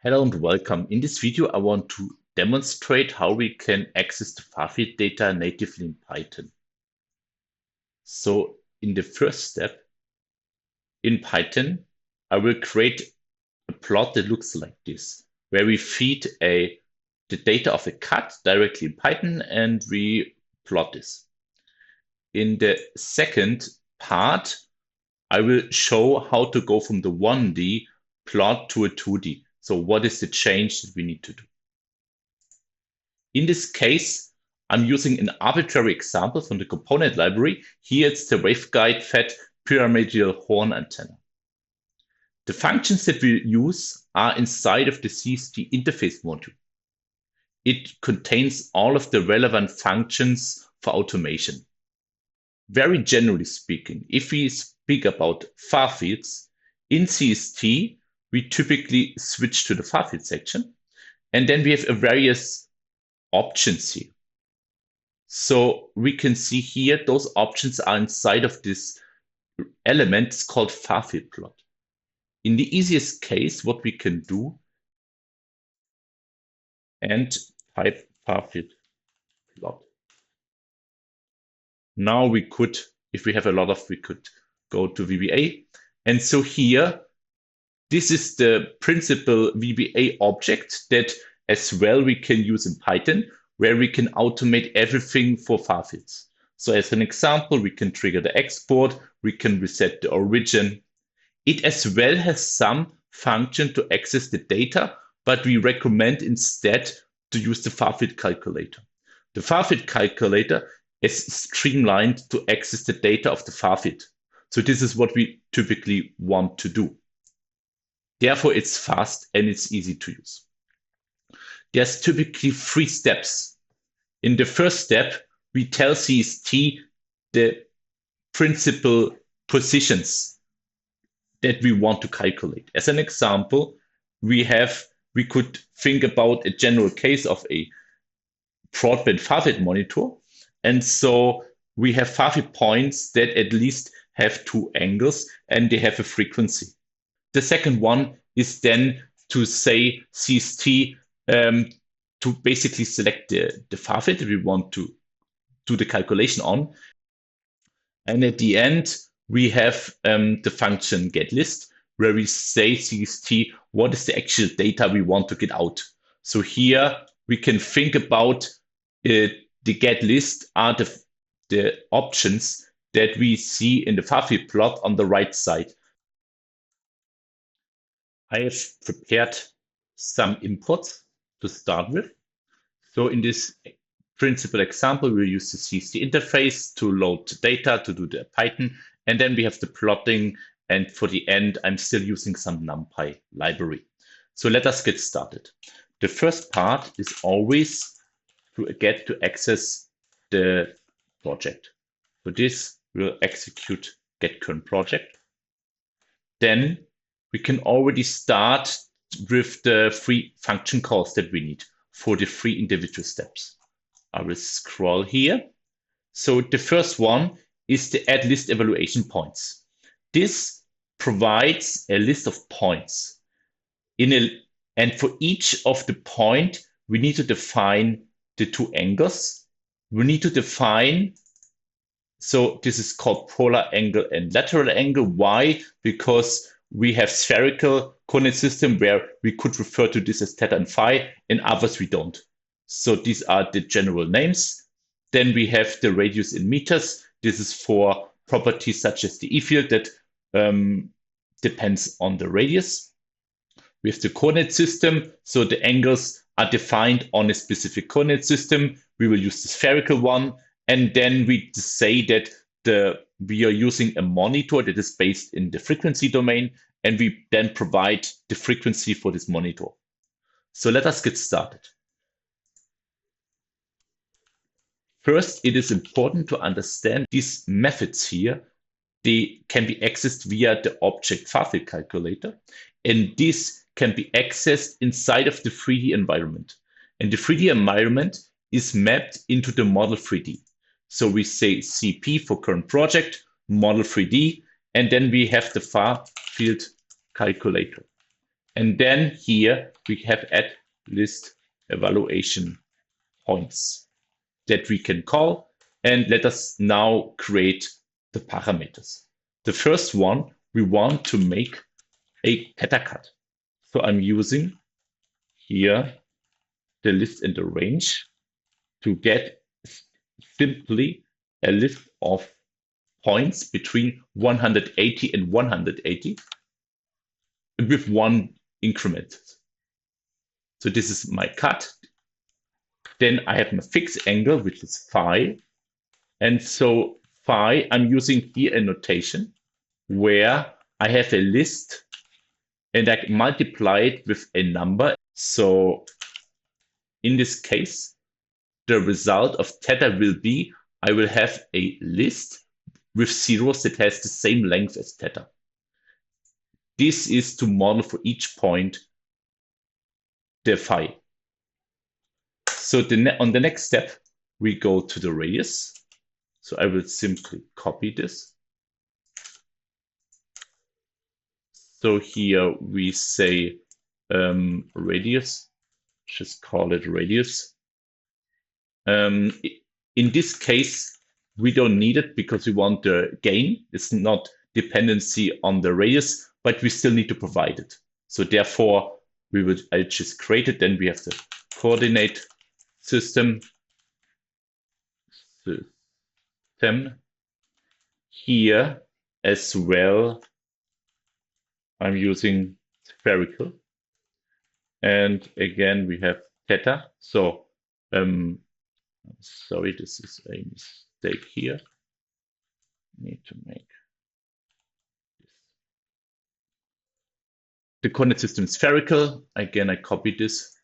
Hello and welcome. In this video, I want to demonstrate how we can access the Farfield data natively in Python. So in the first step, in Python, I will create a plot that looks like this, where we feed the data of a cat directly in Python and we plot this. In the second part, I will show how to go from the 1D plot to a 2D. So what is the change that we need to do? In this case, I'm using an arbitrary example from the component library. Here it's the waveguide-fed pyramidal horn antenna. The functions that we use are inside of the CST interface module. It contains all of the relevant functions for automation. Very generally speaking, if we speak about Farfields, in CST, we typically switch to the Farfield section, and then we have various options here. So we can see here, those options are inside of this element. It's called Farfield plot. In the easiest case, what we can do, and type Farfield plot. Now we could, if we have a lot of, we could go to VBA. And so here, this is the principal VBA object that as well we can use in Python, where we can automate everything for Farfields. So as an example, we can trigger the export, we can reset the origin. It as well has some function to access the data, but we recommend instead to use the Farfield calculator. The Farfield calculator is streamlined to access the data of the Farfield. So this is what we typically want to do. Therefore, it's fast and it's easy to use. There's typically 3 steps. In the first step, we tell CST the principal positions that we want to calculate. As an example, we could think about a general case of a broadband Farfield monitor. And so we have Farfield points that at least have 2 angles and they have a frequency. The second one is then to say CST to basically select the Farfield that we want to do the calculation on. And at the end, we have the function getList, where we say CST, what is the actual data we want to get out? So here we can think about the getList are the options that we see in the Farfield plot on the right side. I have prepared some inputs to start with. So in this principal example, we'll use the CST interface to load the data, to do the Python, and then we have the plotting. And for the end, I'm still using some NumPy library. So let us get started. The first part is always to get to access the project. For this, we'll execute get current project. Then we can already start with the 3 function calls that we need for the 3 individual steps. I will scroll here. So the first one is the add list evaluation points. This provides a list of points. And for each of the point, we need to define the 2 angles. We need to define, so this is called polar angle and lateral angle. Why? Because we have spherical coordinate system where we could refer to this as theta and phi, and others we don't. So these are the general names. Then we have the radius in meters. This is for properties such as the E field that depends on the radius. We have the coordinate system. So the angles are defined on a specific coordinate system. We will use the spherical one. And then we say that we are using a monitor that is based in the frequency domain, and we then provide the frequency for this monitor. So let us get started. First, it is important to understand these methods here. They can be accessed via the object Farfield calculator, and this can be accessed inside of the 3D environment. And the 3D environment is mapped into the model 3D. So we say CP for current project, model 3D, and then we have the Farfield calculator. And then here we have add list evaluation points that we can call. And let us now create the parameters. The first one, we want to make a theta cut. So I'm using here the list and the range to get simply a list of points between 180 and 180 with one increment. So this is my cut. Then I have my fixed angle, which is phi. And so phi, I'm using here a notation where I have a list and I multiply it with a number. So in this case, the result of theta will be, I will have a list with zeros that has the same length as theta. This is to model for each point the phi. So on the next step, we go to the radius. So I will simply copy this. So here we say radius, just call it radius. In this case, we don't need it because we want the gain. It's not dependency on the radius, but we still need to provide it. So therefore, I'll just create it. Then we have the coordinate system. Here as well, I'm using spherical. And again, we have theta. So, sorry, this is a mistake here. Need to make this. The coordinate system is spherical. Again, I copy this.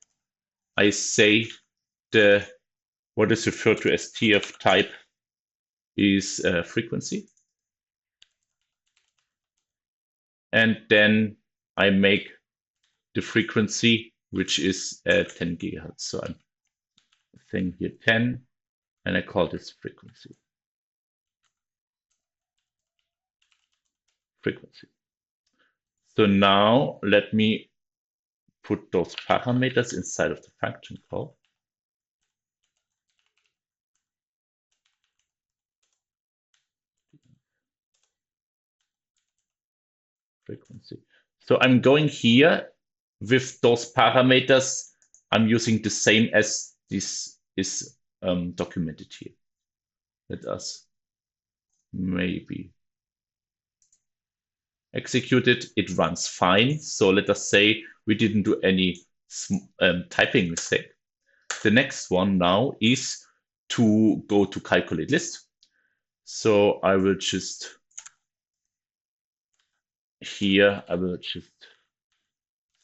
I say what is referred to as T of type is frequency. And then I make the frequency, which is 10 gigahertz. So I'm saying here 10, and I call this frequency. So now let me put those parameters inside of the function call. Frequency. So I'm going here with those parameters. I'm using the same as this is documented here. Let us maybe execute it. It runs fine. So let us say we didn't do any typing mistake. The next one now is to go to calculate list. So I will just here, I will just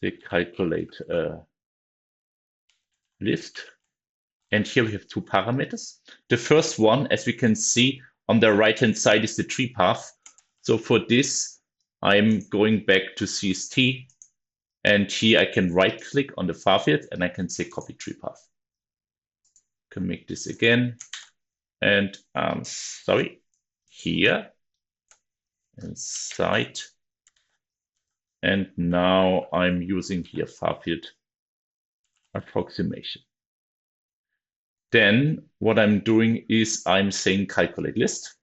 say calculate list. And here we have two parameters. The first one, as we can see on the right-hand side, is the tree path. So for this, I'm going back to CST. And here I can right-click on the Farfield and I can say copy tree path. Can make this again. And sorry, here inside. And now I'm using here Farfield approximation. Then what I'm doing is I'm saying calculate list.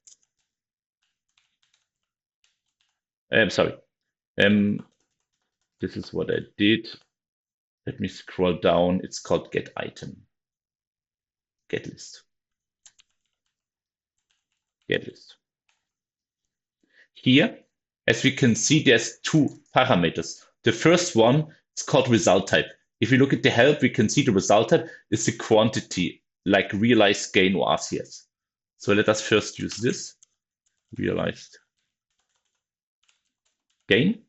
Sorry. This is what I did. Let me scroll down. It's called get item. Get list. Get list. Here, as we can see, there's two parameters. The first one is called result type. If we look at the help, we can see the result type is the quantity, like realized gain or RCS. So let us first use this, realized gain.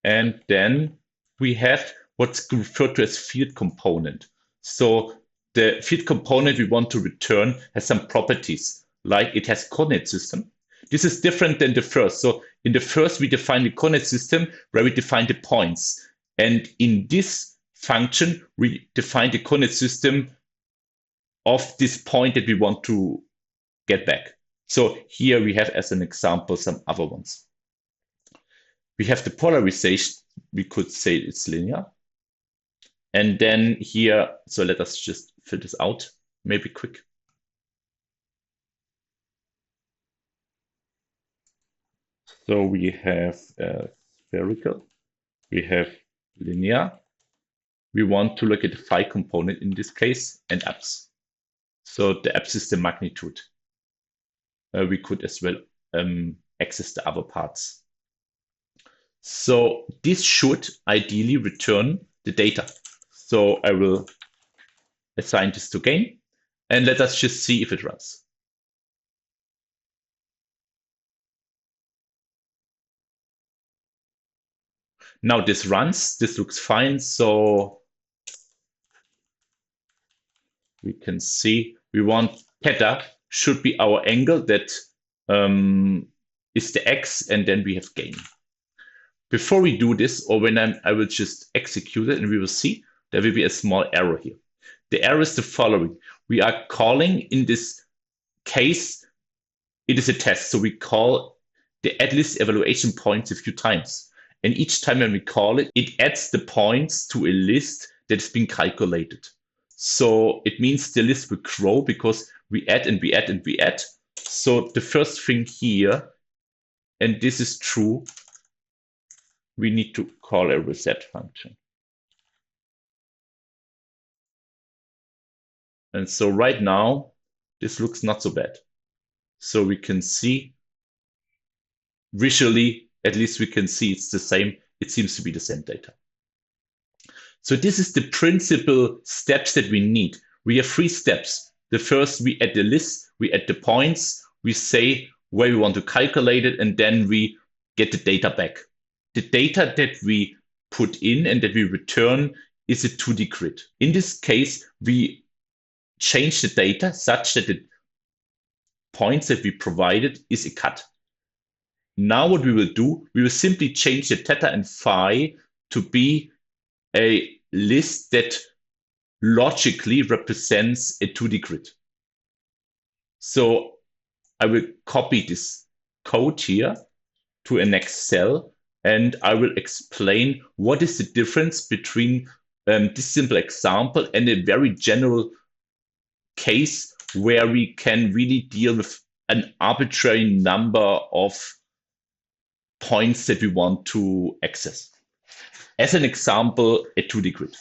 And then we have what's referred to as field component. So the field component we want to return has some properties, like it has coordinate system. This is different than the first. So in the first, we define the coordinate system where we define the points. And in this function, we define the coordinate system of this point that we want to get back. So here we have, as an example, some other ones. We have the polarization we could say it's linear. And then here, so let us just fill this out, maybe quick. So we have spherical, we have linear. We want to look at the phi component in this case and abs. So the abs is the magnitude. We could as well access the other parts. So this should ideally return the data. So I will assign this to gain, and let us just see if it runs. Now this runs, this looks fine. So we can see we want theta should be our angle that is the x, and then we have gain. Before we do this, or when I will just execute it, and we will see there will be a small error here. The error is the following. We are calling, in this case, it is a test. So we call the at-list evaluation points a few times. And each time when we call it, it adds the points to a list that's been calculated. So it means the list will grow because we add and we add and we add. So the first thing here, and this is true, we need to call a reset function. And so right now, this looks not so bad. So we can see visually, at least we can see it's the same. It seems to be the same data. So this is the principal steps that we need. We have 3 steps. The first, we add the list, we add the points, we say where we want to calculate it, and then we get the data back. The data that we put in and that we return is a 2D grid. In this case, we change the data such that the points that we provided is a cut. Now what we will do, we will simply change the theta and phi to be a list that logically represents a 2D grid. So I will copy this code here to a next cell, and I will explain what is the difference between this simple example and a very general case where we can really deal with an arbitrary number of points that we want to access. As an example, a 2D grid.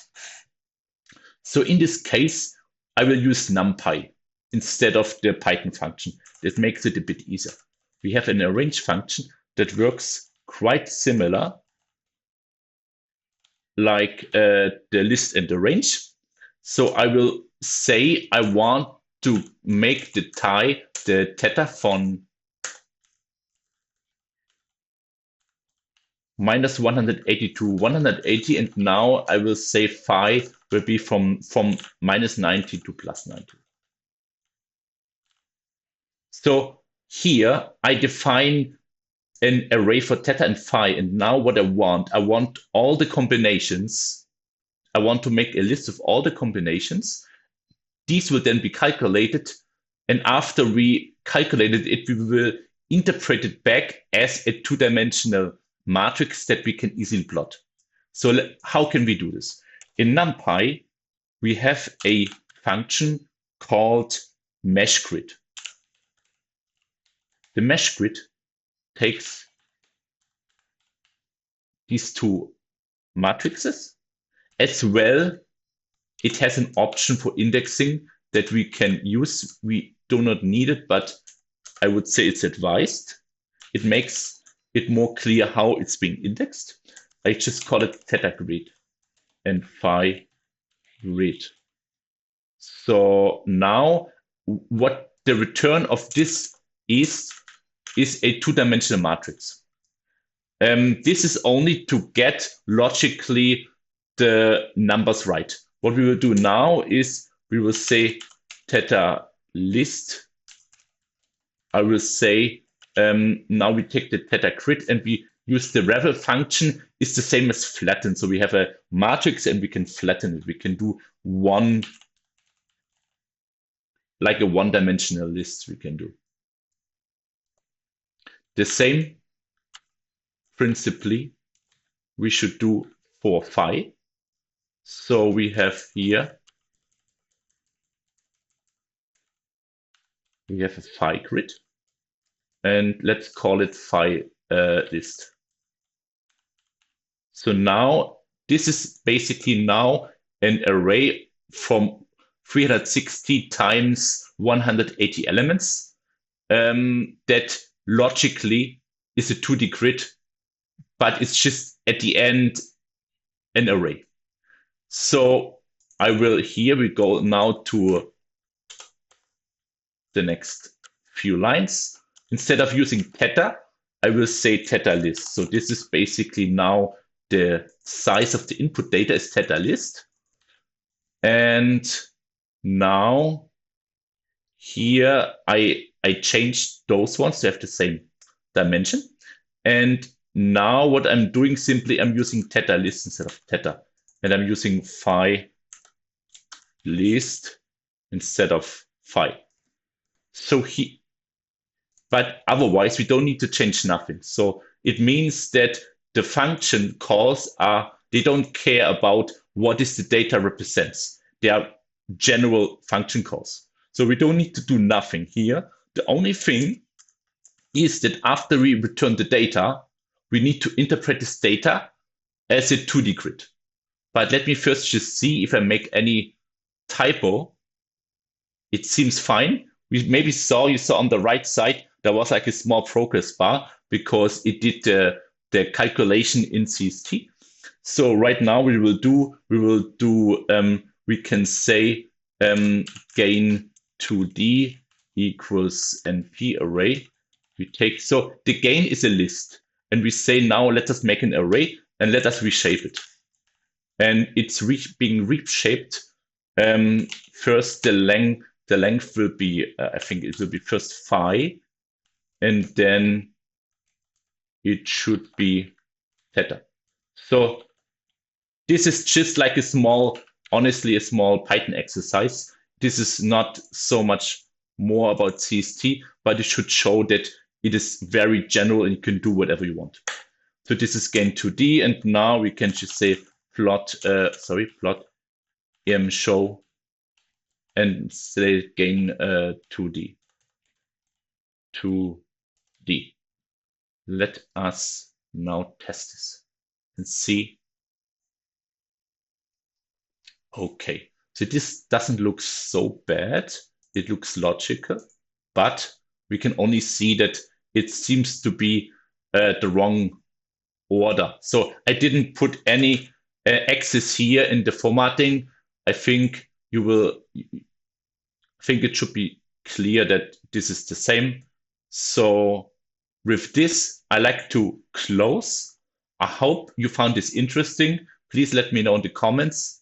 So in this case, I will use NumPy instead of the Python function. That makes it a bit easier. We have an arrange function that works quite similar like the list and the range. So I will say I want to make the theta from minus 180 to 180, and now I will say phi will be from minus 90 to plus 90. So here I define an array for theta and phi, and now what I want all the combinations. I want to make a list of all the combinations. These will then be calculated, and after we calculated it, we will interpret it back as a 2-dimensional matrix that we can easily plot. So how can we do this? In NumPy, we have a function called mesh grid. The mesh grid takes these 2 matrices. As well, it has an option for indexing that we can use. We do not need it, but I would say it's advised. It makes it more clear how it's being indexed. I just call it theta grid and phi grid. So now what the return of this is a 2-dimensional matrix. This is only to get logically the numbers right. What we will do now is we will say theta list. I will say now we take the theta grid and we use the revel function. It's the same as flatten. So we have a matrix and we can flatten it. We can do like a 1-dimensional list we can do. The same principally we should do for phi. So we have here, we have a phi grid, and let's call it phi list. So now this is basically now an array from 360 times 180 elements that logically is a 2D grid, but it's just at the end an array. So I will here we go now to the next few lines. Instead of using theta, I will say theta list. So this is basically now the size of the input data is theta list. And now here I changed those ones to have the same dimension. And now what I'm doing simply, I'm using theta list instead of theta. And I'm using phi list instead of phi. So but otherwise we don't need to change nothing. So it means that the function calls they don't care about what is the data represents. They are general function calls. So we don't need to do nothing here. The only thing is that after we return the data, we need to interpret this data as a 2D grid. But let me first just see if I make any typo. It seems fine. You saw on the right side, there was like a small progress bar because it did the calculation in CST. So right now we can say gain 2D equals NP array. So the gain is a list, and we say now let us make an array and let us reshape it. And it's being reshaped. First, the length will be, I think it will be first phi, and then it should be theta. So this is just like honestly, a small Python exercise. This is not so much more about CST, but it should show that it is very general and you can do whatever you want. So this is gain 2D, and now we can just say plot show and say gain 2D. Let us now test this and see. Okay, so this doesn't look so bad. It looks logical, but we can only see that it seems to be the wrong order. So I didn't put any X's here in the formatting. I think it should be clear that this is the same. So with this, I like to close. I hope you found this interesting. Please let me know in the comments.